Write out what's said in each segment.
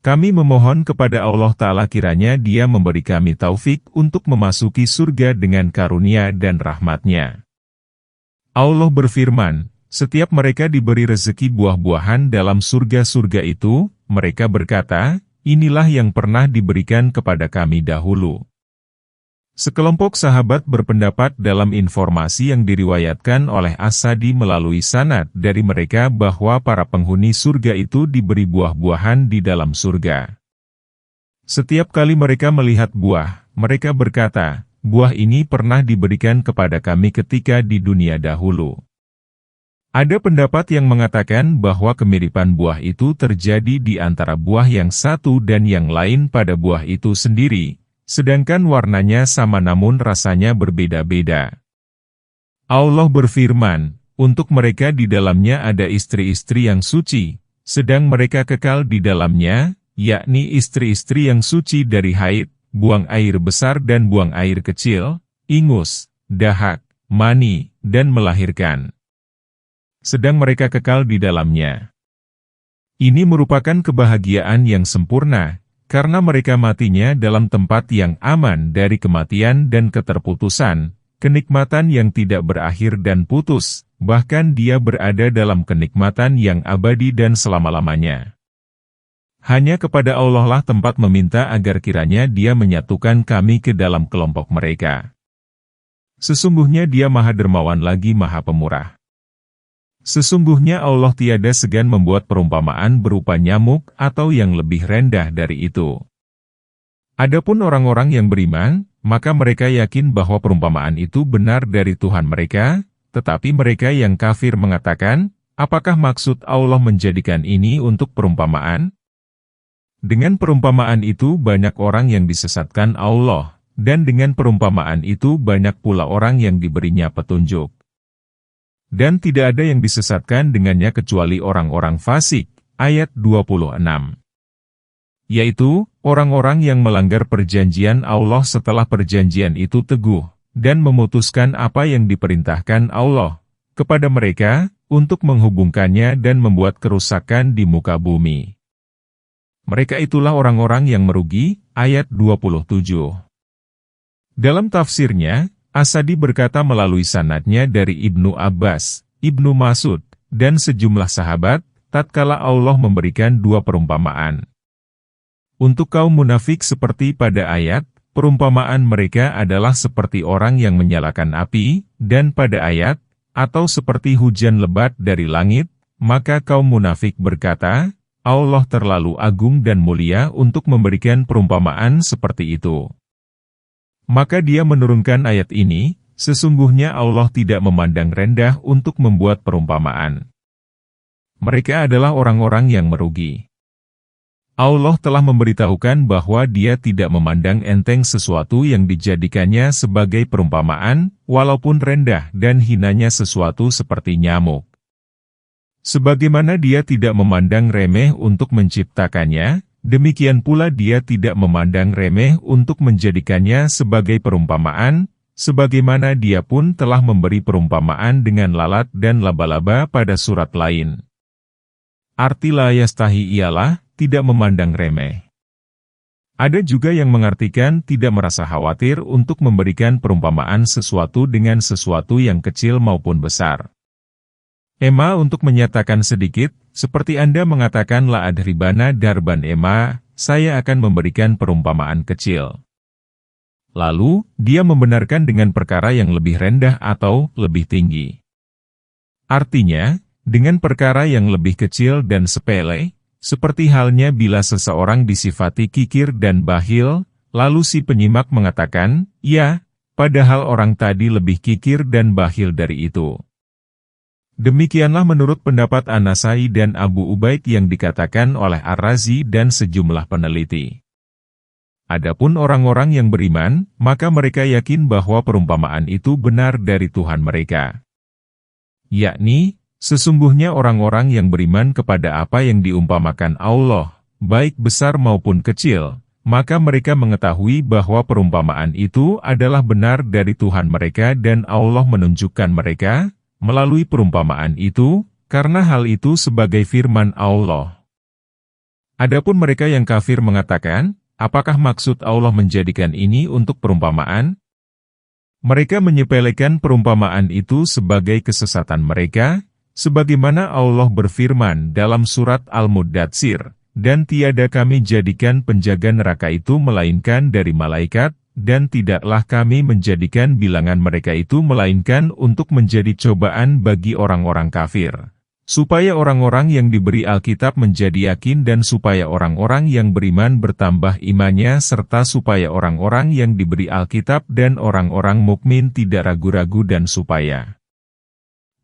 Kami memohon kepada Allah Ta'ala kiranya Dia memberi kami taufik untuk memasuki surga dengan karunia dan rahmat-Nya. Allah berfirman, setiap mereka diberi rezeki buah-buahan dalam surga-surga itu, mereka berkata, inilah yang pernah diberikan kepada kami dahulu. Sekelompok sahabat berpendapat dalam informasi yang diriwayatkan oleh As-Sadi melalui sanad dari mereka bahwa para penghuni surga itu diberi buah-buahan di dalam surga. Setiap kali mereka melihat buah, mereka berkata, buah ini pernah diberikan kepada kami ketika di dunia dahulu. Ada pendapat yang mengatakan bahwa kemiripan buah itu terjadi di antara buah yang satu dan yang lain pada buah itu sendiri, sedangkan warnanya sama namun rasanya berbeda-beda. Allah berfirman, untuk mereka di dalamnya ada istri-istri yang suci, sedang mereka kekal di dalamnya, yakni istri-istri yang suci dari haid, buang air besar dan buang air kecil, ingus, dahak, mani, dan melahirkan. Sedang mereka kekal di dalamnya. Ini merupakan kebahagiaan yang sempurna, karena mereka matinya dalam tempat yang aman dari kematian dan keterputusan, kenikmatan yang tidak berakhir dan putus, bahkan dia berada dalam kenikmatan yang abadi dan selama-lamanya. Hanya kepada Allah lah tempat meminta agar kiranya Dia menyatukan kami ke dalam kelompok mereka. Sesungguhnya Dia Maha Dermawan lagi Maha Pemurah. Sesungguhnya Allah tiada segan membuat perumpamaan berupa nyamuk atau yang lebih rendah dari itu. Adapun orang-orang yang beriman, maka mereka yakin bahwa perumpamaan itu benar dari Tuhan mereka, tetapi mereka yang kafir mengatakan, apakah maksud Allah menjadikan ini untuk perumpamaan? Dengan perumpamaan itu banyak orang yang disesatkan Allah, dan dengan perumpamaan itu banyak pula orang yang diberinya petunjuk. Dan tidak ada yang disesatkan dengannya kecuali orang-orang fasik, ayat 26. Yaitu, orang-orang yang melanggar perjanjian Allah setelah perjanjian itu teguh, dan memutuskan apa yang diperintahkan Allah kepada mereka, untuk menghubungkannya dan membuat kerusakan di muka bumi. Mereka itulah orang-orang yang merugi, ayat 27. Dalam tafsirnya, As-Sadi berkata melalui sanadnya dari Ibnu Abbas, Ibnu Mas'ud, dan sejumlah sahabat, tatkala Allah memberikan dua perumpamaan. Untuk kaum munafik seperti pada ayat, perumpamaan mereka adalah seperti orang yang menyalakan api, dan pada ayat, atau seperti hujan lebat dari langit, maka kaum munafik berkata, Allah terlalu agung dan mulia untuk memberikan perumpamaan seperti itu. Maka Dia menurunkan ayat ini, sesungguhnya Allah tidak memandang rendah untuk membuat perumpamaan. Mereka adalah orang-orang yang merugi. Allah telah memberitahukan bahwa Dia tidak memandang enteng sesuatu yang dijadikannya sebagai perumpamaan, walaupun rendah dan hinanya sesuatu seperti nyamuk. Sebagaimana Dia tidak memandang remeh untuk menciptakannya, demikian pula Dia tidak memandang remeh untuk menjadikannya sebagai perumpamaan, sebagaimana Dia pun telah memberi perumpamaan dengan lalat dan laba-laba pada surat lain. Arti la yastahi ialah, tidak memandang remeh. Ada juga yang mengartikan tidak merasa khawatir untuk memberikan perumpamaan sesuatu dengan sesuatu yang kecil maupun besar. Ema untuk menyatakan sedikit, seperti Anda mengatakan la adribana darban ema, saya akan memberikan perumpamaan kecil. Lalu, dia membenarkan dengan perkara yang lebih rendah atau lebih tinggi. Artinya, dengan perkara yang lebih kecil dan sepele, seperti halnya bila seseorang disifati kikir dan bakhil, lalu si penyimak mengatakan, ya, padahal orang tadi lebih kikir dan bakhil dari itu. Demikianlah menurut pendapat An-Nasai dan Abu Ubaid yang dikatakan oleh Ar-Razi dan sejumlah peneliti. Adapun orang-orang yang beriman, maka mereka yakin bahwa perumpamaan itu benar dari Tuhan mereka. Yakni, sesungguhnya orang-orang yang beriman kepada apa yang diumpamakan Allah, baik besar maupun kecil, maka mereka mengetahui bahwa perumpamaan itu adalah benar dari Tuhan mereka dan Allah menunjukkan mereka, melalui perumpamaan itu, karena hal itu sebagai firman Allah. Adapun mereka yang kafir mengatakan, apakah maksud Allah menjadikan ini untuk perumpamaan? Mereka menyepelekan perumpamaan itu sebagai kesesatan mereka, sebagaimana Allah berfirman dalam surat Al-Muddatsir, dan tiada kami jadikan penjaga neraka itu melainkan dari malaikat, dan tidaklah kami menjadikan bilangan mereka itu melainkan untuk menjadi cobaan bagi orang-orang kafir, supaya orang-orang yang diberi Alkitab menjadi yakin dan supaya orang-orang yang beriman bertambah imannya serta supaya orang-orang yang diberi Alkitab dan orang-orang mukmin tidak ragu-ragu dan supaya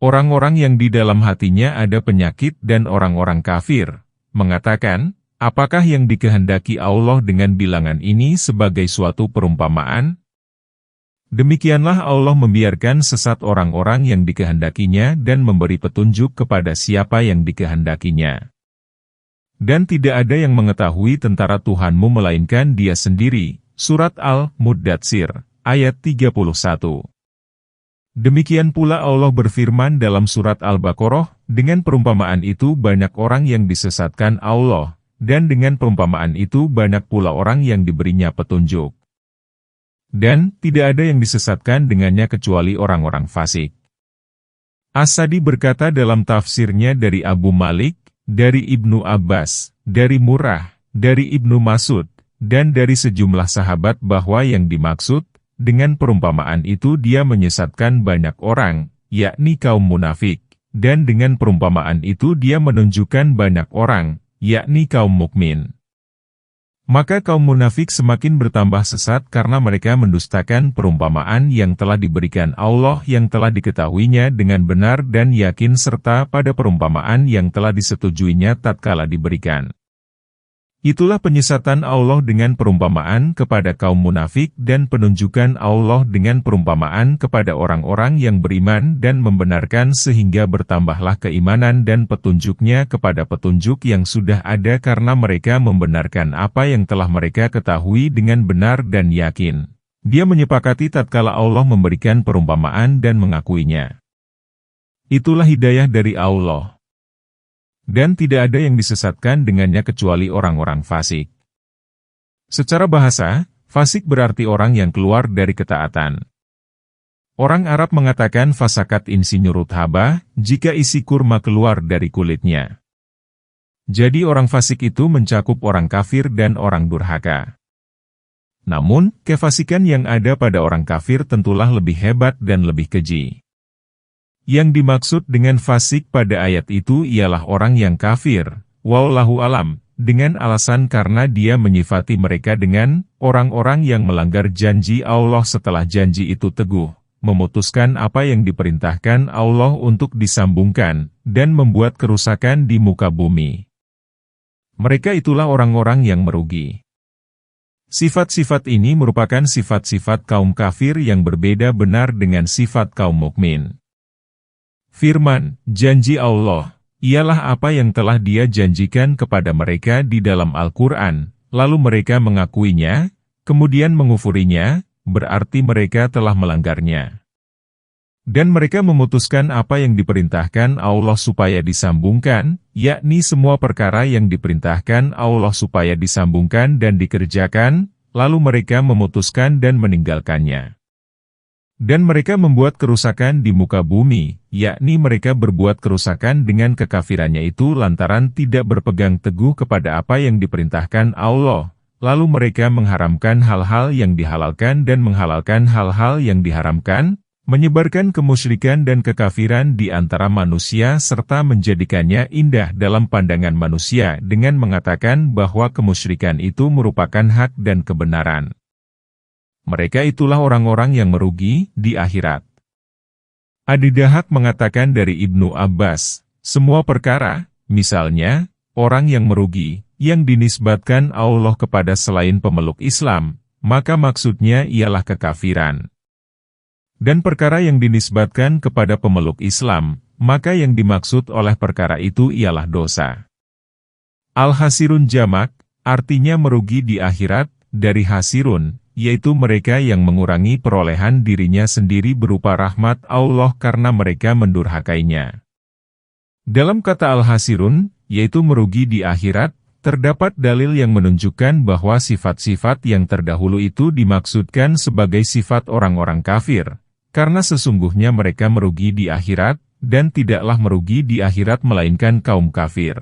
orang-orang yang di dalam hatinya ada penyakit dan orang-orang kafir mengatakan, apakah yang dikehendaki Allah dengan bilangan ini sebagai suatu perumpamaan? Demikianlah Allah membiarkan sesat orang-orang yang dikehendakinya dan memberi petunjuk kepada siapa yang dikehendakinya. Dan tidak ada yang mengetahui tentara Tuhanmu melainkan Dia sendiri. Surat Al-Muddatsir, ayat 31. Demikian pula Allah berfirman dalam surat Al-Baqarah, dengan perumpamaan itu banyak orang yang disesatkan Allah, dan dengan perumpamaan itu banyak pula orang yang diberinya petunjuk. Dan tidak ada yang disesatkan dengannya kecuali orang-orang fasik. As-Sadi berkata dalam tafsirnya dari Abu Malik, dari Ibnu Abbas, dari Murrah, dari Ibnu Mas'ud, dan dari sejumlah sahabat bahwa yang dimaksud dengan perumpamaan itu Dia menyesatkan banyak orang, yakni kaum munafik, dan dengan perumpamaan itu Dia menunjukkan banyak orang, yakni kaum mukmin. Maka kaum munafik semakin bertambah sesat karena mereka mendustakan perumpamaan yang telah diberikan Allah yang telah diketahuinya dengan benar dan yakin serta pada perumpamaan yang telah disetujuinya tatkala diberikan. Itulah penyesatan Allah dengan perumpamaan kepada kaum munafik dan penunjukan Allah dengan perumpamaan kepada orang-orang yang beriman dan membenarkan sehingga bertambahlah keimanan dan petunjuknya kepada petunjuk yang sudah ada karena mereka membenarkan apa yang telah mereka ketahui dengan benar dan yakin. Dia menyepakati tatkala Allah memberikan perumpamaan dan mengakuinya. Itulah hidayah dari Allah. Dan tidak ada yang disesatkan dengannya kecuali orang-orang fasik. Secara bahasa, fasik berarti orang yang keluar dari ketaatan. Orang Arab mengatakan fasakat insinyurut haba, jika isi kurma keluar dari kulitnya. Jadi orang fasik itu mencakup orang kafir dan orang durhaka. Namun, kefasikan yang ada pada orang kafir tentulah lebih hebat dan lebih keji. Yang dimaksud dengan fasik pada ayat itu ialah orang yang kafir, wallahu alam, dengan alasan karena dia menyifati mereka dengan orang-orang yang melanggar janji Allah setelah janji itu teguh, memutuskan apa yang diperintahkan Allah untuk disambungkan, dan membuat kerusakan di muka bumi. Mereka itulah orang-orang yang merugi. Sifat-sifat ini merupakan sifat-sifat kaum kafir yang berbeda benar dengan sifat kaum mukmin. Firman, janji Allah, ialah apa yang telah Dia janjikan kepada mereka di dalam Al-Quran, lalu mereka mengakuinya, kemudian mengufurinya, berarti mereka telah melanggarnya. Dan mereka memutuskan apa yang diperintahkan Allah supaya disambungkan, yakni semua perkara yang diperintahkan Allah supaya disambungkan dan dikerjakan, lalu mereka memutuskan dan meninggalkannya. Dan mereka membuat kerusakan di muka bumi, yakni mereka berbuat kerusakan dengan kekafirannya itu lantaran tidak berpegang teguh kepada apa yang diperintahkan Allah, lalu mereka mengharamkan hal-hal yang dihalalkan dan menghalalkan hal-hal yang diharamkan, menyebarkan kemusyrikan dan kekafiran di antara manusia serta menjadikannya indah dalam pandangan manusia dengan mengatakan bahwa kemusyrikan itu merupakan hak dan kebenaran. Mereka itulah orang-orang yang merugi di akhirat. Ad-Dahhak mengatakan dari Ibnu Abbas, semua perkara, misalnya, orang yang merugi, yang dinisbatkan Allah kepada selain pemeluk Islam, maka maksudnya ialah kekafiran. Dan perkara yang dinisbatkan kepada pemeluk Islam, maka yang dimaksud oleh perkara itu ialah dosa. Al-Hasirun jamak, artinya merugi di akhirat, dari hasirun, yaitu mereka yang mengurangi perolehan dirinya sendiri berupa rahmat Allah karena mereka mendurhakainya. Dalam kata al-hasirun, yaitu merugi di akhirat, Terdapat dalil yang menunjukkan bahwa sifat-sifat yang terdahulu itu dimaksudkan sebagai sifat orang-orang kafir, karena sesungguhnya mereka merugi di akhirat, dan tidaklah merugi di akhirat melainkan kaum kafir.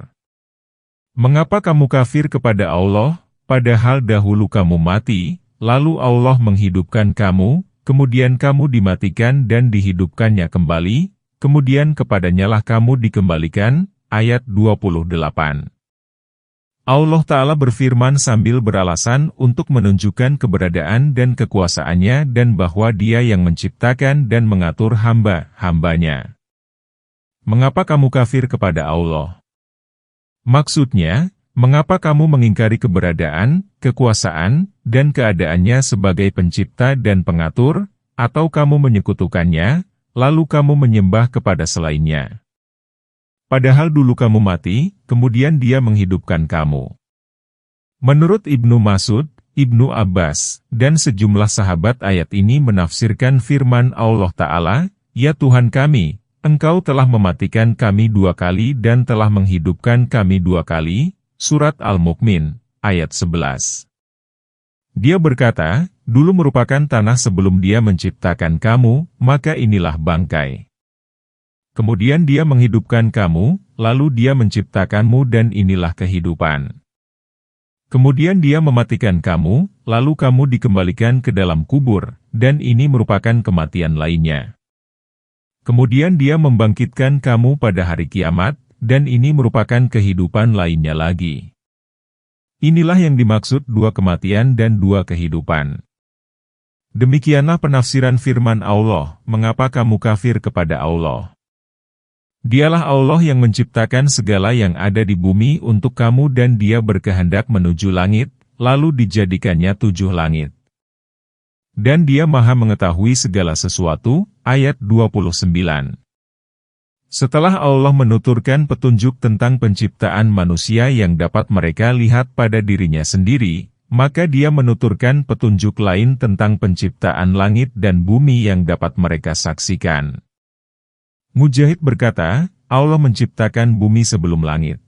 Mengapa kamu kafir kepada Allah, padahal dahulu kamu mati, lalu Allah menghidupkan kamu, kemudian kamu dimatikan dan dihidupkannya kembali, kemudian kepadanyalah kamu dikembalikan, ayat 28. Allah Ta'ala berfirman sambil beralasan untuk menunjukkan keberadaan dan kekuasaannya dan bahwa Dia yang menciptakan dan mengatur hamba-hambanya. Mengapa kamu kafir kepada Allah? Maksudnya, mengapa kamu mengingkari keberadaan, kekuasaan, dan keadaannya sebagai pencipta dan pengatur, atau kamu menyekutukannya, lalu kamu menyembah kepada selainnya? Padahal dulu kamu mati, kemudian Dia menghidupkan kamu. Menurut Ibnu Mas'ud, Ibnu Abbas, dan sejumlah sahabat ayat ini menafsirkan firman Allah Ta'ala, "Ya Tuhan kami, Engkau telah mematikan kami 2 kali dan telah menghidupkan kami 2 kali, Surat Al-Mu'min, ayat 11. Dia berkata, dulu merupakan tanah sebelum Dia menciptakan kamu, maka inilah bangkai. Kemudian Dia menghidupkan kamu, lalu Dia menciptakanmu dan inilah kehidupan. Kemudian Dia mematikan kamu, lalu kamu dikembalikan ke dalam kubur, dan ini merupakan kematian lainnya. Kemudian Dia membangkitkan kamu pada hari kiamat, dan ini merupakan kehidupan lainnya lagi." Inilah yang dimaksud 2 kematian dan 2 kehidupan. Demikianlah penafsiran firman Allah, "Mengapa kamu kafir kepada Allah? Dialah Allah yang menciptakan segala yang ada di bumi untuk kamu dan Dia berkehendak menuju langit, lalu dijadikannya 7 langit. Dan Dia Maha mengetahui segala sesuatu," ayat 29. Setelah Allah menuturkan petunjuk tentang penciptaan manusia yang dapat mereka lihat pada dirinya sendiri, maka Dia menuturkan petunjuk lain tentang penciptaan langit dan bumi yang dapat mereka saksikan. Mujahid berkata, Allah menciptakan bumi sebelum langit.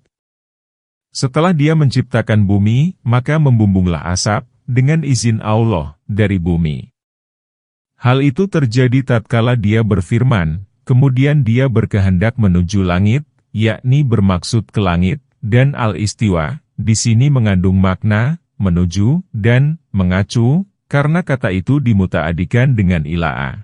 Setelah Dia menciptakan bumi, maka membumbunglah asap, dengan izin Allah, dari bumi. Hal itu terjadi tatkala Dia berfirman, kemudian Dia berkehendak menuju langit, yakni bermaksud ke langit, dan al-istiwa, di sini mengandung makna, menuju, dan mengacu, karena kata itu dimutaadikan dengan ilaa.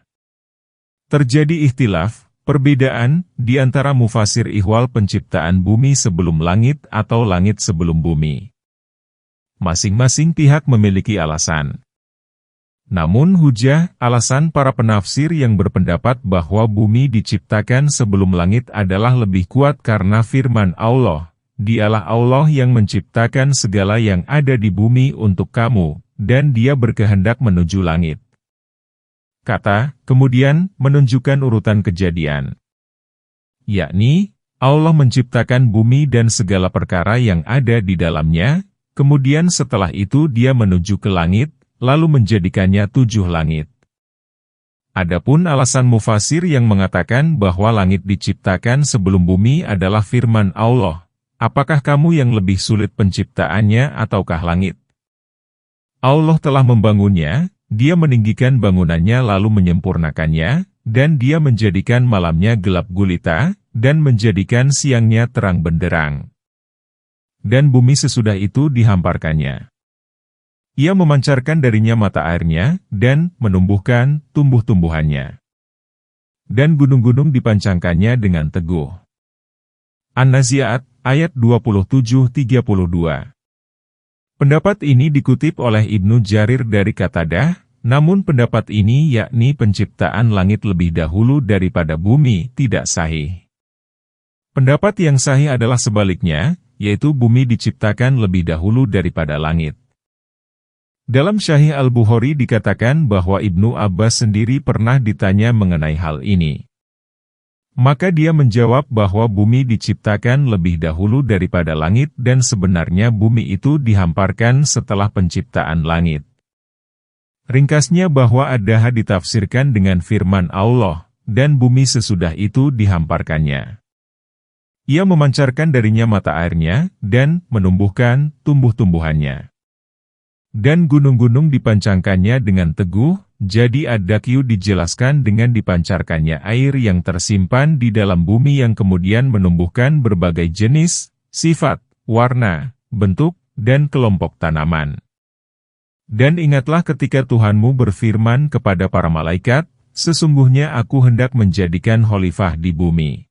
Terjadi ikhtilaf, perbedaan, di antara mufasir ihwal penciptaan bumi sebelum langit atau langit sebelum bumi. Masing-masing pihak memiliki alasan. Namun hujah, alasan para penafsir yang berpendapat bahwa bumi diciptakan sebelum langit adalah lebih kuat karena firman Allah, Dialah Allah yang menciptakan segala yang ada di bumi untuk kamu, dan Dia berkehendak menuju langit. Kata, kemudian, menunjukkan urutan kejadian. Yakni, Allah menciptakan bumi dan segala perkara yang ada di dalamnya, kemudian setelah itu Dia menuju ke langit, lalu menjadikannya 7 langit. Adapun alasan mufasir yang mengatakan bahwa langit diciptakan sebelum bumi adalah firman Allah, apakah kamu yang lebih sulit penciptaannya ataukah langit? Allah telah membangunnya, Dia meninggikan bangunannya lalu menyempurnakannya, dan Dia menjadikan malamnya gelap gulita, dan menjadikan siangnya terang benderang. Dan bumi sesudah itu dihamparkannya. Ia memancarkan darinya mata airnya, dan menumbuhkan tumbuh-tumbuhannya. Dan gunung-gunung dipancangkannya dengan teguh. An-Nazi'at, ayat 27-32. Pendapat ini dikutip oleh Ibnu Jarir dari Qatadah, namun pendapat ini yakni penciptaan langit lebih dahulu daripada bumi tidak sahih. Pendapat yang sahih adalah sebaliknya, yaitu bumi diciptakan lebih dahulu daripada langit. Dalam Syahih Al-Bukhari dikatakan bahwa Ibnu Abbas sendiri pernah ditanya mengenai hal ini. Maka dia menjawab bahwa bumi diciptakan lebih dahulu daripada langit dan sebenarnya bumi itu dihamparkan setelah penciptaan langit. Ringkasnya bahwa ad-daha ditafsirkan dengan firman Allah, dan bumi sesudah itu dihamparkannya. Ia memancarkan darinya mata airnya, dan menumbuhkan tumbuh-tumbuhannya. Dan gunung-gunung dipancangkannya dengan teguh, jadi Ad-Dakyu dijelaskan dengan dipancarkannya air yang tersimpan di dalam bumi yang kemudian menumbuhkan berbagai jenis, sifat, warna, bentuk, dan kelompok tanaman. Dan ingatlah ketika Tuhanmu berfirman kepada para malaikat, sesungguhnya aku hendak menjadikan khalifah di bumi.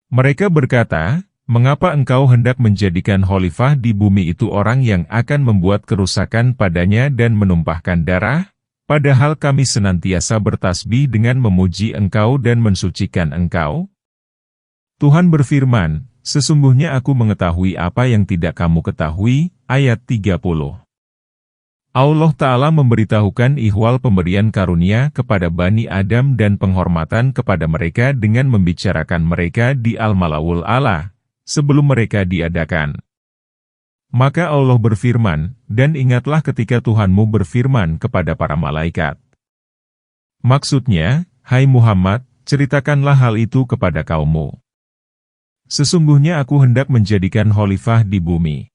Mereka berkata, mengapa engkau hendak menjadikan khalifah di bumi itu orang yang akan membuat kerusakan padanya dan menumpahkan darah? Padahal kami senantiasa bertasbih dengan memuji engkau dan mensucikan engkau. Tuhan berfirman, sesungguhnya aku mengetahui apa yang tidak kamu ketahui, ayat 30. Allah Ta'ala memberitahukan ihwal pemberian karunia kepada Bani Adam dan penghormatan kepada mereka dengan membicarakan mereka di Al-Mala'ul A'la, sebelum mereka diadakan. Maka Allah berfirman, dan ingatlah ketika Tuhanmu berfirman kepada para malaikat. Maksudnya, hai Muhammad, ceritakanlah hal itu kepada kaummu. Sesungguhnya aku hendak menjadikan khalifah di bumi.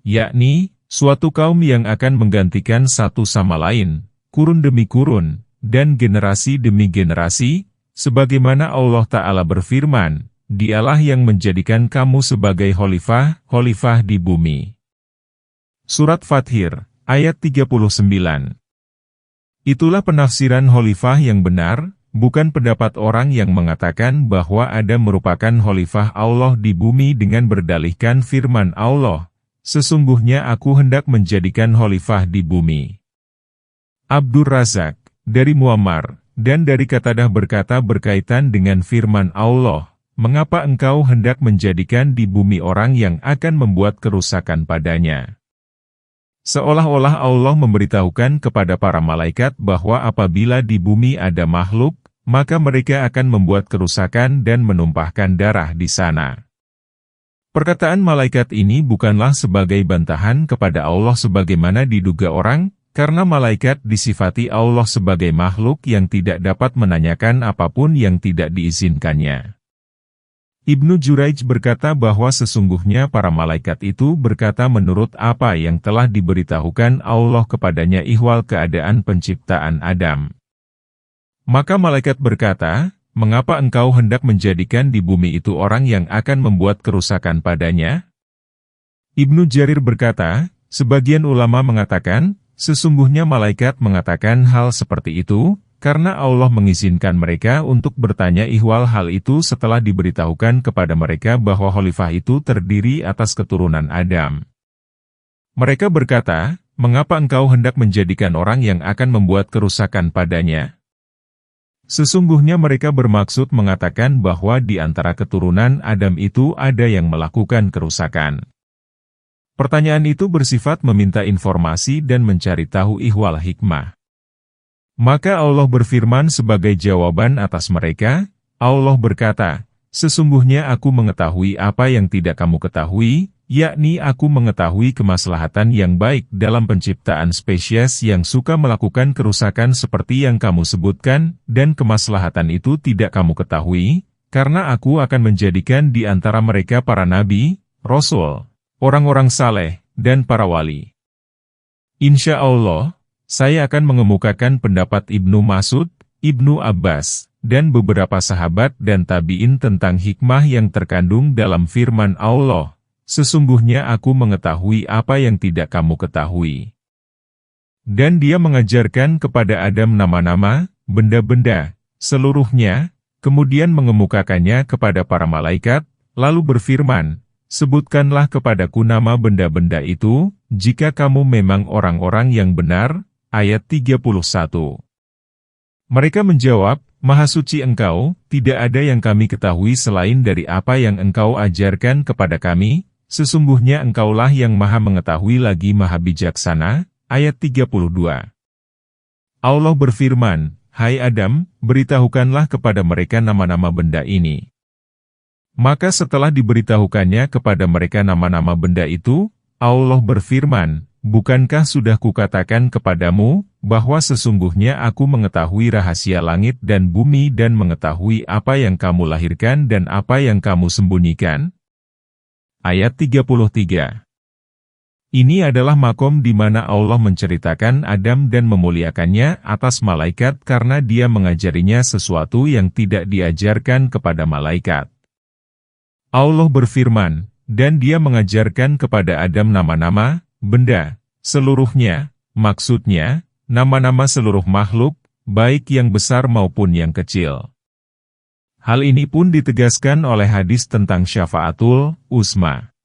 Yakni, suatu kaum yang akan menggantikan satu sama lain, kurun demi kurun, dan generasi demi generasi, sebagaimana Allah Ta'ala berfirman, Dialah yang menjadikan kamu sebagai khalifah di bumi. Surat Fathir, ayat 39. Itulah penafsiran khalifah yang benar, bukan pendapat orang yang mengatakan bahwa Adam merupakan khalifah Allah di bumi dengan berdalihkan firman Allah, sesungguhnya aku hendak menjadikan khalifah di bumi. Abdur Razak, dari Muammar, dan dari Qatadah berkata berkaitan dengan firman Allah, mengapa engkau hendak menjadikan di bumi orang yang akan membuat kerusakan padanya? Seolah-olah Allah memberitahukan kepada para malaikat bahwa apabila di bumi ada makhluk, maka mereka akan membuat kerusakan dan menumpahkan darah di sana. Perkataan malaikat ini bukanlah sebagai bantahan kepada Allah sebagaimana diduga orang, karena malaikat disifati Allah sebagai makhluk yang tidak dapat menanyakan apapun yang tidak diizinkannya. Ibnu Juraij berkata bahwa sesungguhnya para malaikat itu berkata menurut apa yang telah diberitahukan Allah kepadanya ihwal keadaan penciptaan Adam. Maka malaikat berkata, mengapa engkau hendak menjadikan di bumi itu orang yang akan membuat kerusakan padanya? Ibnu Jarir berkata, sebagian ulama mengatakan, sesungguhnya malaikat mengatakan hal seperti itu, karena Allah mengizinkan mereka untuk bertanya ihwal hal itu setelah diberitahukan kepada mereka bahwa khalifah itu terdiri atas keturunan Adam. Mereka berkata, mengapa engkau hendak menjadikan orang yang akan membuat kerusakan padanya? Sesungguhnya mereka bermaksud mengatakan bahwa di antara keturunan Adam itu ada yang melakukan kerusakan. Pertanyaan itu bersifat meminta informasi dan mencari tahu ihwal hikmah. Maka Allah berfirman sebagai jawaban atas mereka, Allah berkata, sesungguhnya aku mengetahui apa yang tidak kamu ketahui, yakni aku mengetahui kemaslahatan yang baik dalam penciptaan spesies yang suka melakukan kerusakan seperti yang kamu sebutkan, dan kemaslahatan itu tidak kamu ketahui, karena aku akan menjadikan di antara mereka para nabi, rasul, orang-orang saleh, dan para wali. Insya Allah, saya akan mengemukakan pendapat Ibnu Mas'ud, Ibnu Abbas, dan beberapa sahabat dan tabi'in tentang hikmah yang terkandung dalam firman Allah, sesungguhnya aku mengetahui apa yang tidak kamu ketahui. Dan dia mengajarkan kepada Adam nama-nama, benda-benda, seluruhnya, kemudian mengemukakannya kepada para malaikat, lalu berfirman, sebutkanlah kepadaku nama benda-benda itu, jika kamu memang orang-orang yang benar. Ayat 31. Mereka menjawab, Maha suci engkau, tidak ada yang kami ketahui selain dari apa yang engkau ajarkan kepada kami, sesungguhnya engkaulah yang maha mengetahui lagi maha bijaksana. Ayat 32. Allah berfirman, Hai Adam, beritahukanlah kepada mereka nama-nama benda ini. Maka setelah diberitahukannya kepada mereka nama-nama benda itu, Allah berfirman, bukankah sudah kukatakan kepadamu, bahwa sesungguhnya aku mengetahui rahasia langit dan bumi dan mengetahui apa yang kamu lahirkan dan apa yang kamu sembunyikan? Ayat 33. Ini adalah makom di mana Allah menceritakan Adam dan memuliakannya atas malaikat karena dia mengajarinya sesuatu yang tidak diajarkan kepada malaikat. Allah berfirman, dan dia mengajarkan kepada Adam nama-nama, benda, seluruhnya, maksudnya, nama-nama seluruh makhluk, baik yang besar maupun yang kecil. Hal ini pun ditegaskan oleh hadis tentang syafaatul uzma.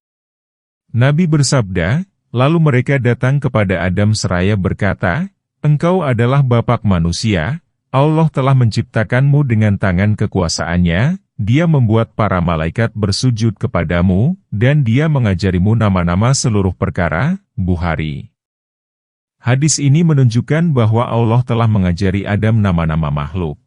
Nabi bersabda, lalu mereka datang kepada Adam seraya berkata, "Engkau adalah Bapak manusia, Allah telah menciptakanmu dengan tangan kekuasaannya, Dia membuat para malaikat bersujud kepadamu, dan Dia mengajarimu nama-nama seluruh perkara." Bukhari. Hadis ini menunjukkan bahwa Allah telah mengajari Adam nama-nama makhluk.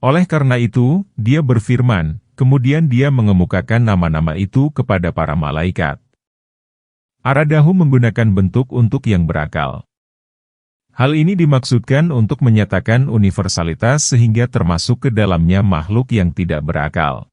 Oleh karena itu, Dia berfirman, kemudian Dia mengemukakan nama-nama itu kepada para malaikat. Aradahu menggunakan bentuk untuk yang berakal. Hal ini dimaksudkan untuk menyatakan universalitas sehingga termasuk ke dalamnya makhluk yang tidak berakal.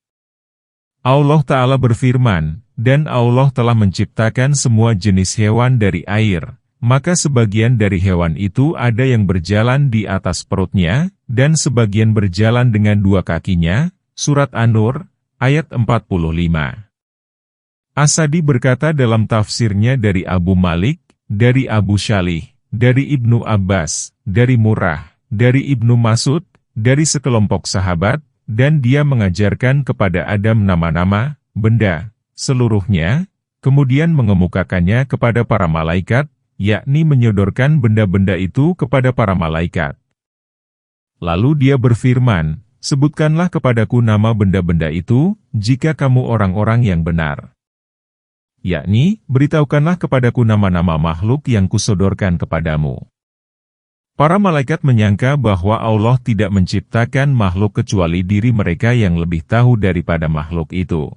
Allah Ta'ala berfirman, dan Allah telah menciptakan semua jenis hewan dari air, maka sebagian dari hewan itu ada yang berjalan di atas perutnya, dan sebagian berjalan dengan dua kakinya. Surat An-Nur, ayat 45. As-Sadi berkata dalam tafsirnya dari Abu Malik, dari Abu Shalih, dari Ibnu Abbas, dari Murrah, dari Ibnu Mas'ud, dari sekelompok sahabat, dan dia mengajarkan kepada Adam nama-nama, benda, seluruhnya, kemudian mengemukakannya kepada para malaikat, yakni menyodorkan benda-benda itu kepada para malaikat. Lalu dia berfirman, sebutkanlah kepadaku nama benda-benda itu, jika kamu orang-orang yang benar. Yakni, beritahukanlah kepadaku nama-nama makhluk yang kusodorkan kepadamu. Para malaikat menyangka bahwa Allah tidak menciptakan makhluk kecuali diri mereka yang lebih tahu daripada makhluk itu.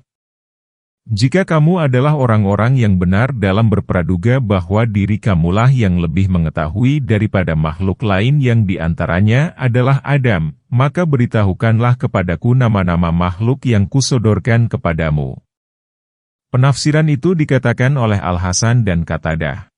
Jika kamu adalah orang-orang yang benar dalam berpraduga bahwa diri kamulah yang lebih mengetahui daripada makhluk lain yang diantaranya adalah Adam, maka beritahukanlah kepadaku nama-nama makhluk yang kusodorkan kepadamu. Penafsiran itu dikatakan oleh Al-Hasan dan Qatadah.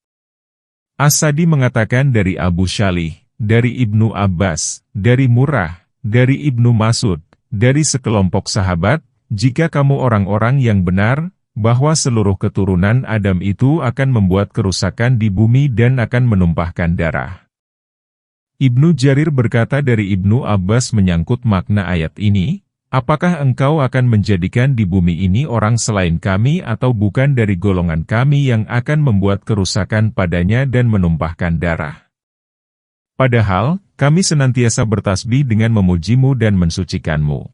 As-Sadi mengatakan dari Abu Shalih, dari Ibnu Abbas, dari Murrah, dari Ibnu Mas'ud, dari sekelompok sahabat, jika kamu orang-orang yang benar, bahwa seluruh keturunan Adam itu akan membuat kerusakan di bumi dan akan menumpahkan darah. Ibnu Jarir berkata dari Ibnu Abbas menyangkut makna ayat ini, apakah engkau akan menjadikan di bumi ini orang selain kami atau bukan dari golongan kami yang akan membuat kerusakan padanya dan menumpahkan darah? Padahal, kami senantiasa bertasbih dengan memujimu dan mensucikanmu.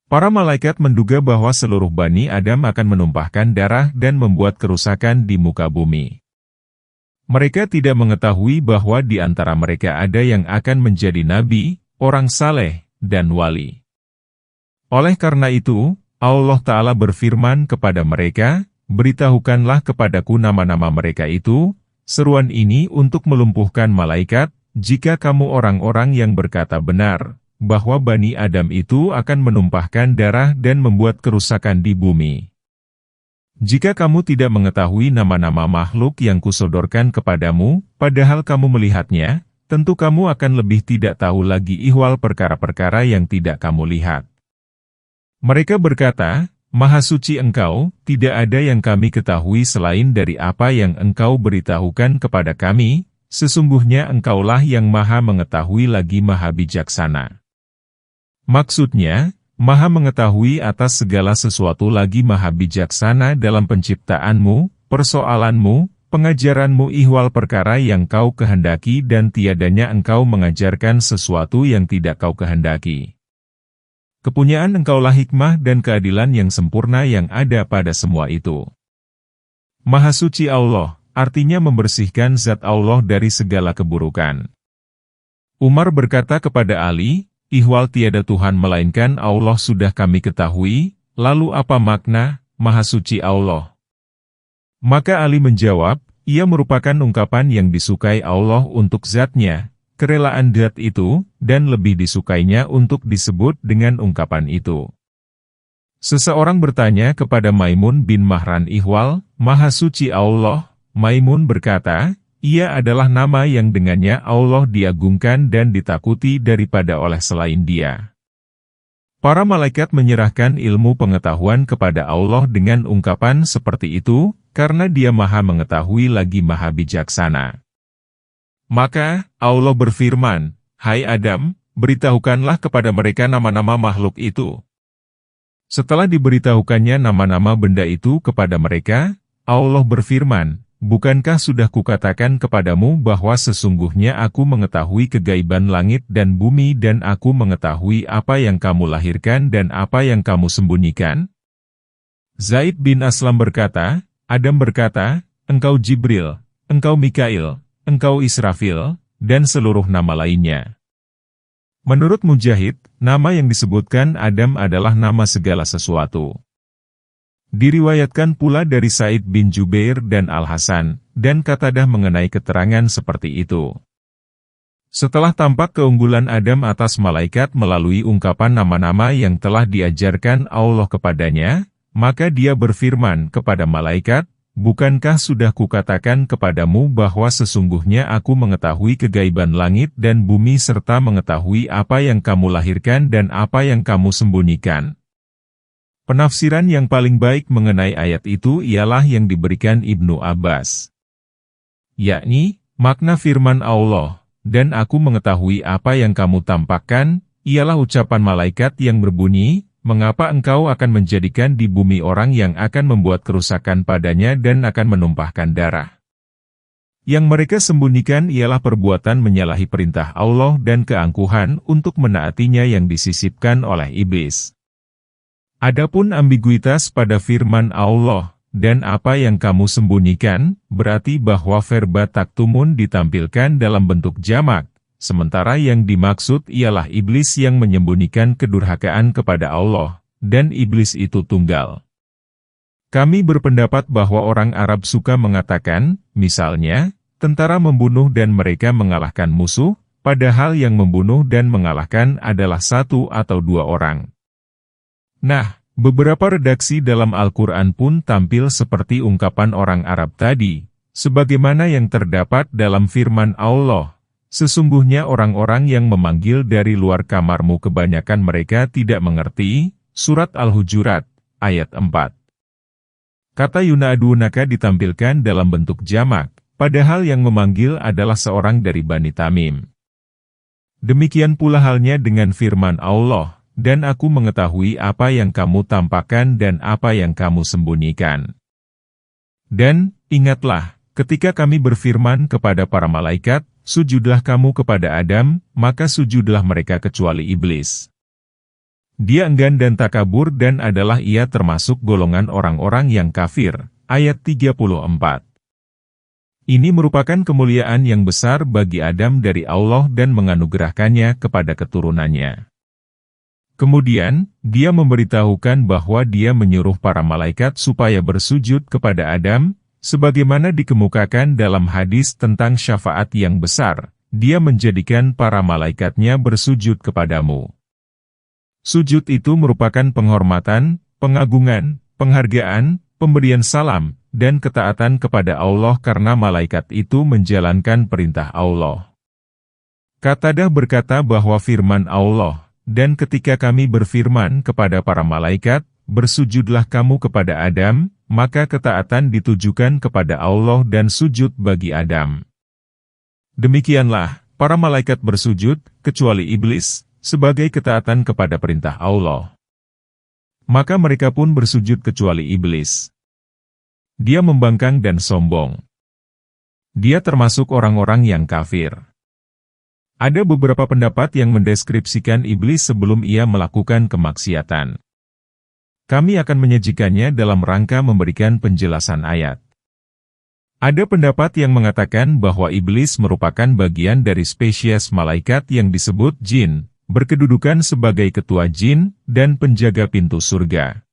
Para malaikat menduga bahwa seluruh Bani Adam akan menumpahkan darah dan membuat kerusakan di muka bumi. Mereka tidak mengetahui bahwa di antara mereka ada yang akan menjadi nabi, orang saleh, dan wali. Oleh karena itu, Allah Ta'ala berfirman kepada mereka, beritahukanlah kepadaku nama-nama mereka itu, seruan ini untuk melumpuhkan malaikat, jika kamu orang-orang yang berkata benar, bahwa Bani Adam itu akan menumpahkan darah dan membuat kerusakan di bumi. Jika kamu tidak mengetahui nama-nama makhluk yang kusodorkan kepadamu, padahal kamu melihatnya, tentu kamu akan lebih tidak tahu lagi ihwal perkara-perkara yang tidak kamu lihat. Mereka berkata, Maha suci Engkau, tidak ada yang kami ketahui selain dari apa yang Engkau beritahukan kepada kami, sesungguhnya Engkaulah yang Maha mengetahui lagi Maha bijaksana. Maksudnya, Maha mengetahui atas segala sesuatu lagi Maha bijaksana dalam penciptaanmu, persoalanmu, pengajaranmu ihwal perkara yang kau kehendaki dan tiadanya engkau mengajarkan sesuatu yang tidak kau kehendaki. Kepunyaan engkaulah hikmah dan keadilan yang sempurna yang ada pada semua itu. Maha suci Allah, artinya membersihkan zat Allah dari segala keburukan. Umar berkata kepada Ali, ihwal tiada Tuhan melainkan Allah sudah kami ketahui, lalu apa makna, Maha suci Allah? Maka Ali menjawab, Ia merupakan ungkapan yang disukai Allah untuk zatnya, kerelaan zat itu, dan lebih disukainya untuk disebut dengan ungkapan itu. Seseorang bertanya kepada Maimun bin Mahran Ihwal, Maha Suci Allah. Maimun berkata, ia adalah nama yang dengannya Allah diagungkan dan ditakuti daripada oleh selain Dia. Para malaikat menyerahkan ilmu pengetahuan kepada Allah dengan ungkapan seperti itu, karena Dia Maha Mengetahui lagi Maha Bijaksana. Maka, Allah berfirman, Hai Adam, beritahukanlah kepada mereka nama-nama makhluk itu. Setelah diberitahukannya nama-nama benda itu kepada mereka, Allah berfirman, bukankah sudah kukatakan kepadamu bahwa sesungguhnya aku mengetahui kegaiban langit dan bumi dan aku mengetahui apa yang kamu lahirkan dan apa yang kamu sembunyikan? Zaid bin Aslam berkata, Adam berkata, engkau Jibril, engkau Mikail, engkau Israfil, dan seluruh nama lainnya. Menurut Mujahid, nama yang disebutkan Adam adalah nama segala sesuatu. Diriwayatkan pula dari Said bin Jubair dan Al-Hasan, dan Qatadah mengenai keterangan seperti itu. Setelah tampak keunggulan Adam atas malaikat melalui ungkapan nama-nama yang telah diajarkan Allah kepadanya, maka dia berfirman kepada malaikat, bukankah sudah kukatakan kepadamu bahwa sesungguhnya aku mengetahui kegaiban langit dan bumi serta mengetahui apa yang kamu lahirkan dan apa yang kamu sembunyikan? Penafsiran yang paling baik mengenai ayat itu ialah yang diberikan Ibnu Abbas. Yakni, makna firman Allah, dan aku mengetahui apa yang kamu tampakkan, ialah ucapan malaikat yang berbunyi, mengapa engkau akan menjadikan di bumi orang yang akan membuat kerusakan padanya dan akan menumpahkan darah. Yang mereka sembunyikan ialah perbuatan menyalahi perintah Allah dan keangkuhan untuk menaatinya yang disisipkan oleh iblis. Adapun ambiguitas pada firman Allah, dan apa yang kamu sembunyikan, berarti bahwa verba taktumun ditampilkan dalam bentuk jamak, sementara yang dimaksud ialah iblis yang menyembunyikan kedurhakaan kepada Allah, dan iblis itu tunggal. Kami berpendapat bahwa orang Arab suka mengatakan, misalnya, tentara membunuh dan mereka mengalahkan musuh, padahal yang membunuh dan mengalahkan adalah satu atau dua orang. Nah, beberapa redaksi dalam Al-Quran pun tampil seperti ungkapan orang Arab tadi, sebagaimana yang terdapat dalam firman Allah, sesungguhnya orang-orang yang memanggil dari luar kamarmu kebanyakan mereka tidak mengerti, Surat Al-Hujurat, ayat 4. Kata yuna'adunaka ditampilkan dalam bentuk jamak, padahal yang memanggil adalah seorang dari Bani Tamim. Demikian pula halnya dengan firman Allah, dan aku mengetahui apa yang kamu tampakkan dan apa yang kamu sembunyikan. Dan, ingatlah, ketika kami berfirman kepada para malaikat, sujudlah kamu kepada Adam, maka sujudlah mereka kecuali iblis. Dia enggan dan takabur dan adalah ia termasuk golongan orang-orang yang kafir. Ayat 34. Ini merupakan kemuliaan yang besar bagi Adam dari Allah dan menganugerahkannya kepada keturunannya. Kemudian, dia memberitahukan bahwa dia menyuruh para malaikat supaya bersujud kepada Adam, sebagaimana dikemukakan dalam hadis tentang syafaat yang besar, dia menjadikan para malaikatnya bersujud kepadamu. Sujud itu merupakan penghormatan, pengagungan, penghargaan, pemberian salam, dan ketaatan kepada Allah karena malaikat itu menjalankan perintah Allah. Qatadah berkata bahwa firman Allah, dan ketika kami berfirman kepada para malaikat, bersujudlah kamu kepada Adam, maka ketaatan ditujukan kepada Allah dan sujud bagi Adam. Demikianlah, para malaikat bersujud, kecuali iblis, sebagai ketaatan kepada perintah Allah. Maka mereka pun bersujud kecuali iblis. Dia membangkang dan sombong. Dia termasuk orang-orang yang kafir. Ada beberapa pendapat yang mendeskripsikan iblis sebelum ia melakukan kemaksiatan. Kami akan menyajikannya dalam rangka memberikan penjelasan ayat. Ada pendapat yang mengatakan bahwa iblis merupakan bagian dari spesies malaikat yang disebut jin, berkedudukan sebagai ketua jin dan penjaga pintu surga.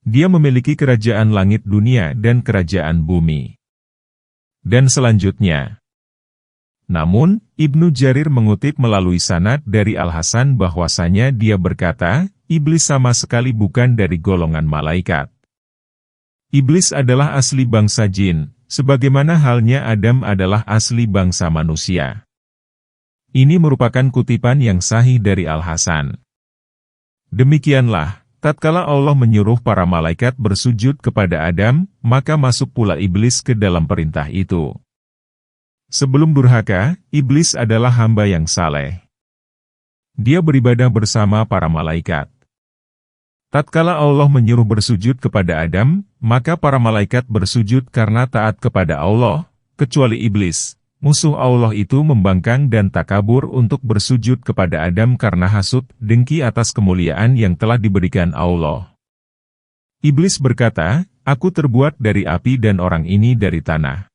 Dia memiliki kerajaan langit dunia dan kerajaan bumi. dan selanjutnya. Namun, Ibnu Jarir mengutip melalui sanad dari Al-Hasan bahwasanya dia berkata, iblis sama sekali bukan dari golongan malaikat. Iblis adalah asli bangsa jin, sebagaimana halnya Adam adalah asli bangsa manusia. Ini merupakan kutipan yang sahih dari Al-Hasan. Demikianlah, tatkala Allah menyuruh para malaikat bersujud kepada Adam, maka masuk pula iblis ke dalam perintah itu. Sebelum durhaka, iblis adalah hamba yang saleh. Dia beribadah bersama para malaikat. Tatkala Allah menyuruh bersujud kepada Adam, maka para malaikat bersujud karena taat kepada Allah, kecuali iblis. Musuh Allah itu membangkang dan takabur untuk bersujud kepada Adam karena hasut, dengki atas kemuliaan yang telah diberikan Allah. Iblis berkata, aku terbuat dari api dan orang ini dari tanah.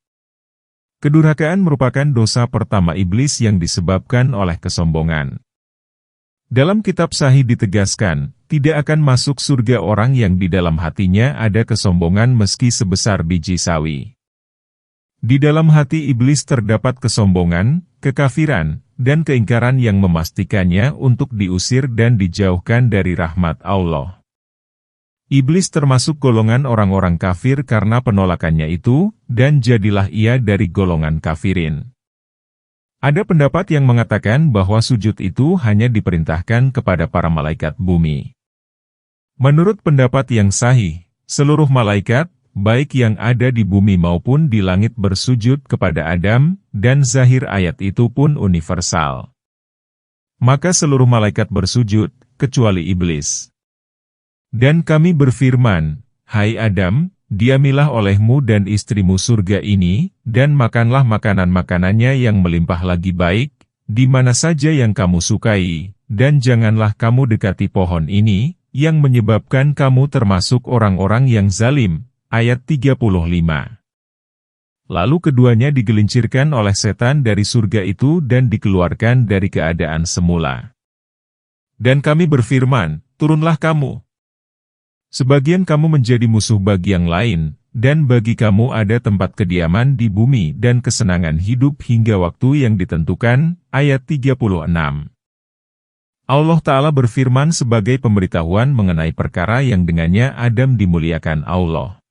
Kedurhakaan merupakan dosa pertama iblis yang disebabkan oleh kesombongan. Dalam kitab Sahih ditegaskan, tidak akan masuk surga orang yang di dalam hatinya ada kesombongan meski sebesar biji sawi. Di dalam hati iblis terdapat kesombongan, kekafiran, dan keingkaran yang memastikannya untuk diusir dan dijauhkan dari rahmat Allah. Iblis termasuk golongan orang-orang kafir karena penolakannya itu, dan jadilah ia dari golongan kafirin. Ada pendapat yang mengatakan bahwa sujud itu hanya diperintahkan kepada para malaikat bumi. Menurut pendapat yang sahih, seluruh malaikat, baik yang ada di bumi maupun di langit bersujud kepada Adam, dan zahir ayat itu pun universal. Maka seluruh malaikat bersujud, kecuali iblis. Dan kami berfirman, hai Adam, diamilah olehmu dan istrimu surga ini, dan makanlah makanan-makanannya yang melimpah lagi baik, di mana saja yang kamu sukai, dan janganlah kamu dekati pohon ini, yang menyebabkan kamu termasuk orang-orang yang zalim. Ayat 35. Lalu keduanya digelincirkan oleh setan dari surga itu dan dikeluarkan dari keadaan semula. Dan kami berfirman, turunlah kamu. Sebagian kamu menjadi musuh bagi yang lain, dan bagi kamu ada tempat kediaman di bumi dan kesenangan hidup hingga waktu yang ditentukan. Ayat 36. Allah Ta'ala berfirman sebagai pemberitahuan mengenai perkara yang dengannya Adam dimuliakan Allah.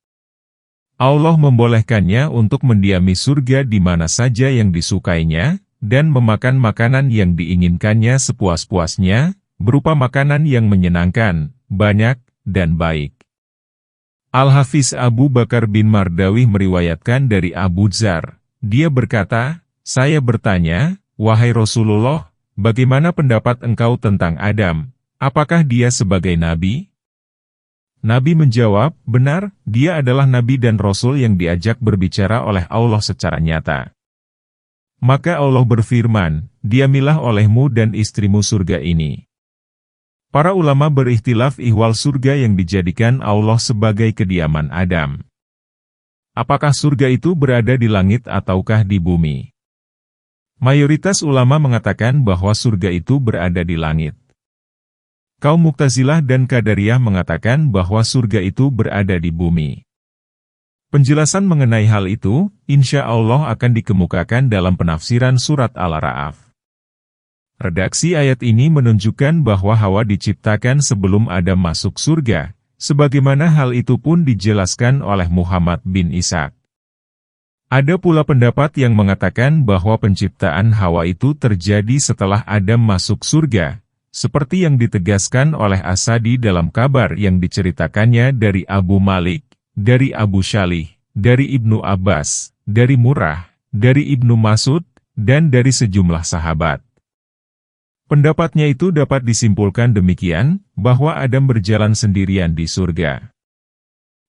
Allah membolehkannya untuk mendiami surga di mana saja yang disukainya, dan memakan makanan yang diinginkannya sepuas-puasnya, berupa makanan yang menyenangkan, banyak, dan baik. Al-Hafiz Abu Bakar bin Mardawi meriwayatkan dari Abu Dzar, dia berkata, saya bertanya, wahai Rasulullah, bagaimana pendapat engkau tentang Adam? Apakah dia sebagai nabi? Nabi menjawab, benar, dia adalah nabi dan rasul yang diajak berbicara oleh Allah secara nyata. Maka Allah berfirman, diamilah olehmu dan istrimu surga ini. Para ulama berikhtilaf ihwal surga yang dijadikan Allah sebagai kediaman Adam. Apakah surga itu berada di langit ataukah di bumi? Mayoritas ulama mengatakan bahwa surga itu berada di langit. Kaum Mu'tazilah dan Qadariyah mengatakan bahwa surga itu berada di bumi. Penjelasan mengenai hal itu, insya Allah akan dikemukakan dalam penafsiran surat Al-Ra'af. Redaksi ayat ini menunjukkan bahwa Hawa diciptakan sebelum Adam masuk surga, sebagaimana hal itu pun dijelaskan oleh Muhammad bin Ishaq. Ada pula pendapat yang mengatakan bahwa penciptaan Hawa itu terjadi setelah Adam masuk surga, seperti yang ditegaskan oleh As-Sadi dalam kabar yang diceritakannya dari Abu Malik, dari Abu Shalih, dari Ibnu Abbas, dari Murrah, dari Ibnu Mas'ud, dan dari sejumlah sahabat. Pendapatnya itu dapat disimpulkan demikian, bahwa Adam berjalan sendirian di surga.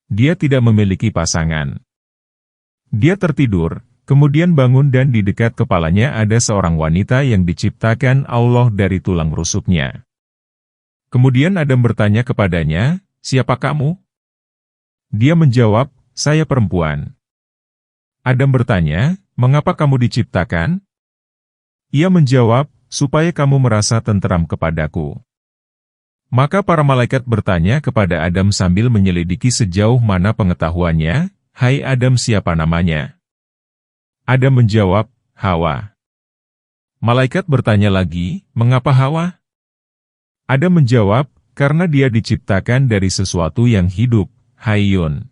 Dia tidak memiliki pasangan. Dia tertidur, kemudian bangun dan di dekat kepalanya ada seorang wanita yang diciptakan Allah dari tulang rusuknya. Kemudian Adam bertanya kepadanya, siapa kamu? Dia menjawab, saya perempuan. Adam bertanya, mengapa kamu diciptakan? Ia menjawab, supaya kamu merasa tenteram kepadaku. Maka para malaikat bertanya kepada Adam sambil menyelidiki sejauh mana pengetahuannya, hai Adam siapa namanya? Adam menjawab, Hawa. Malaikat bertanya lagi, mengapa Hawa? Adam menjawab, karena dia diciptakan dari sesuatu yang hidup, hayyun.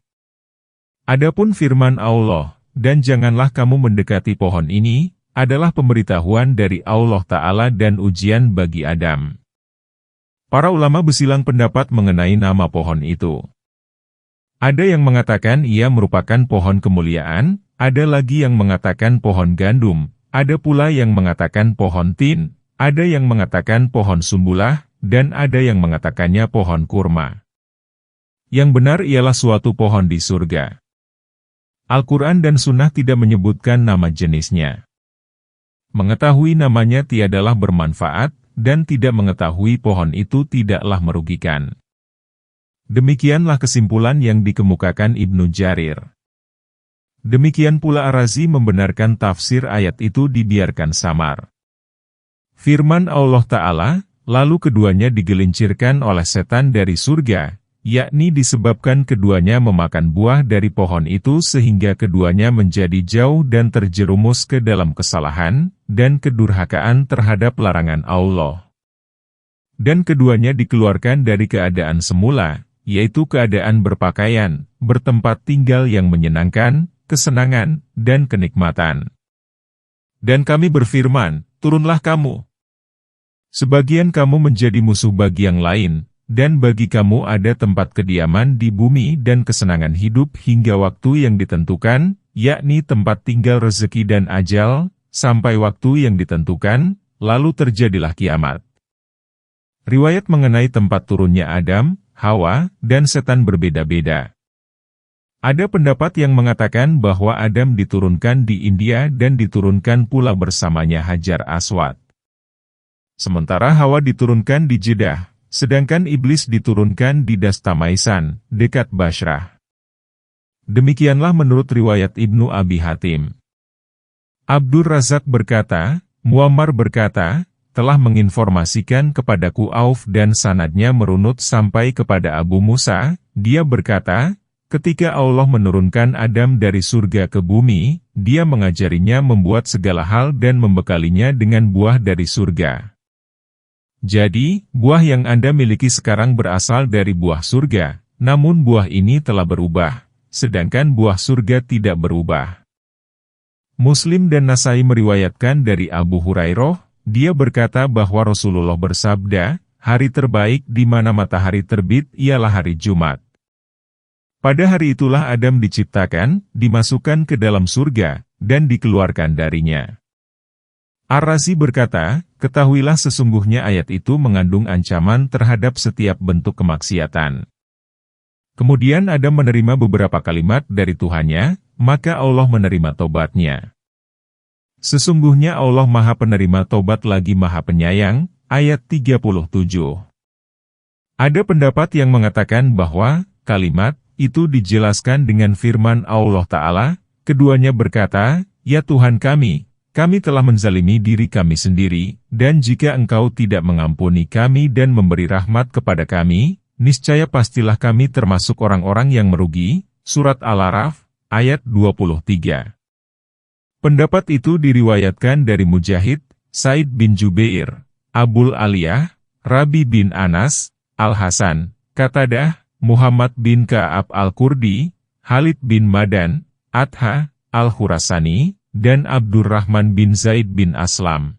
Adapun firman Allah, dan janganlah kamu mendekati pohon ini, adalah pemberitahuan dari Allah Ta'ala dan ujian bagi Adam. Para ulama bersilang pendapat mengenai nama pohon itu. Ada yang mengatakan ia merupakan pohon kemuliaan, ada lagi yang mengatakan pohon gandum, ada pula yang mengatakan pohon tin, ada yang mengatakan pohon sumbulah, dan ada yang mengatakannya pohon kurma. Yang benar ialah suatu pohon di surga. Al-Quran dan Sunnah tidak menyebutkan nama jenisnya. Mengetahui namanya tiadalah bermanfaat, dan tidak mengetahui pohon itu tidaklah merugikan. Demikianlah kesimpulan yang dikemukakan Ibnu Jarir. Demikian pula Ar-Razi membenarkan tafsir ayat itu dibiarkan samar. Firman Allah Ta'ala, lalu keduanya digelincirkan oleh setan dari surga, yakni disebabkan keduanya memakan buah dari pohon itu sehingga keduanya menjadi jauh dan terjerumus ke dalam kesalahan, dan kedurhakaan terhadap larangan Allah. Dan keduanya dikeluarkan dari keadaan semula, yaitu keadaan berpakaian, bertempat tinggal yang menyenangkan, kesenangan, dan kenikmatan. Dan kami berfirman, turunlah kamu. Sebagian kamu menjadi musuh bagi yang lain, dan bagi kamu ada tempat kediaman di bumi dan kesenangan hidup hingga waktu yang ditentukan, yakni tempat tinggal rezeki dan ajal, sampai waktu yang ditentukan, lalu terjadilah kiamat. Riwayat mengenai tempat turunnya Adam, Hawa, dan setan berbeda-beda. Ada pendapat yang mengatakan bahwa Adam diturunkan di India dan diturunkan pula bersamanya Hajar Aswad. Sementara Hawa diturunkan di Jeddah, sedangkan Iblis diturunkan di Dastamaisan, dekat Bashrah. Demikianlah menurut riwayat Ibnu Abi Hatim. Abdur Razak berkata, Muammar berkata, telah menginformasikan kepadaku Auf dan sanadnya merunut sampai kepada Abu Musa, dia berkata, ketika Allah menurunkan Adam dari surga ke bumi, dia mengajarinya membuat segala hal dan membekalinya dengan buah dari surga. Jadi, buah yang Anda miliki sekarang berasal dari buah surga, namun buah ini telah berubah, sedangkan buah surga tidak berubah. Muslim dan Nasai meriwayatkan dari Abu Hurairah, dia berkata bahwa Rasulullah bersabda, hari terbaik di mana matahari terbit ialah hari Jumat. Pada hari itulah Adam diciptakan, dimasukkan ke dalam surga, dan dikeluarkan darinya. Ar-Razi berkata, ketahuilah sesungguhnya ayat itu mengandung ancaman terhadap setiap bentuk kemaksiatan. Kemudian Adam menerima beberapa kalimat dari Tuhannya, maka Allah menerima tobatnya. Sesungguhnya Allah Maha Penerima Tobat lagi Maha Penyayang, ayat 37. Ada pendapat yang mengatakan bahwa kalimat itu dijelaskan dengan firman Allah Ta'ala, keduanya berkata, ya Tuhan kami telah menzalimi diri kami sendiri, dan jika Engkau tidak mengampuni kami dan memberi rahmat kepada kami, niscaya pastilah kami termasuk orang-orang yang merugi. Surat Al-A'raf, ayat 23. Pendapat itu diriwayatkan dari Mujahid, Said bin Jubair, Abul Aliyah, Rabi bin Anas, Al-Hasan, Qatadah, Muhammad bin Ka'ab Al-Kurdi, Khalid bin Madan, Atha, Al-Khurasani, dan Abdurrahman bin Zaid bin Aslam.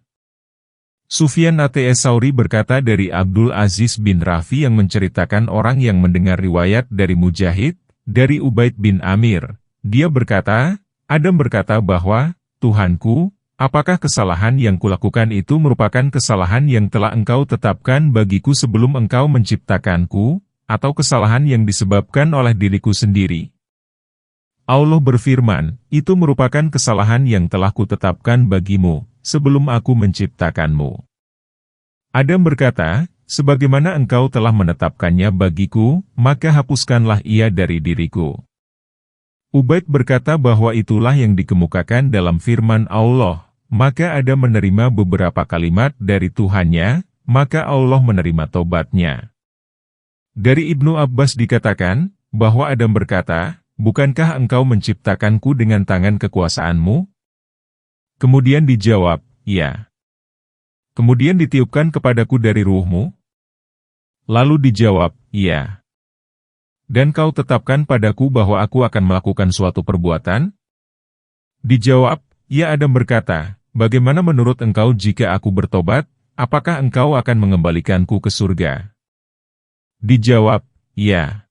Sufyan Ats-Tsauri berkata dari Abdul Aziz bin Rafi yang menceritakan orang yang mendengar riwayat dari Mujahid, dari Ubaid bin Amir. Dia berkata, Adam berkata bahwa, Tuhanku, apakah kesalahan yang kulakukan itu merupakan kesalahan yang telah Engkau tetapkan bagiku sebelum Engkau menciptakanku, atau kesalahan yang disebabkan oleh diriku sendiri? Allah berfirman, itu merupakan kesalahan yang telah kutetapkan bagimu, sebelum aku menciptakanmu. Adam berkata, sebagaimana Engkau telah menetapkannya bagiku, maka hapuskanlah ia dari diriku. Ubaid berkata bahwa itulah yang dikemukakan dalam firman Allah, maka Adam menerima beberapa kalimat dari Tuhannya, maka Allah menerima tobatnya. Dari Ibnu Abbas dikatakan, bahwa Adam berkata, bukankah engkau menciptakanku dengan tangan kekuasaanmu? Kemudian dijawab, ya. Kemudian ditiupkan kepadaku dari ruhmu? Lalu dijawab, ya. Dan kau tetapkan padaku bahwa aku akan melakukan suatu perbuatan? Dijawab, ya. Adam berkata, bagaimana menurut engkau jika aku bertobat, apakah engkau akan mengembalikanku ke surga? Dijawab, ya.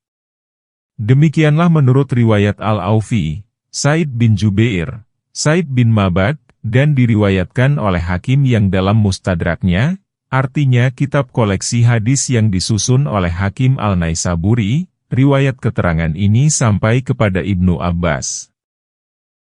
Demikianlah menurut riwayat Al-Aufi, Said bin Jubair, Said bin Mabad, dan diriwayatkan oleh Hakim yang dalam Mustadraknya, artinya kitab koleksi hadis yang disusun oleh Hakim Al-Naisaburi. Riwayat keterangan ini sampai kepada Ibnu Abbas.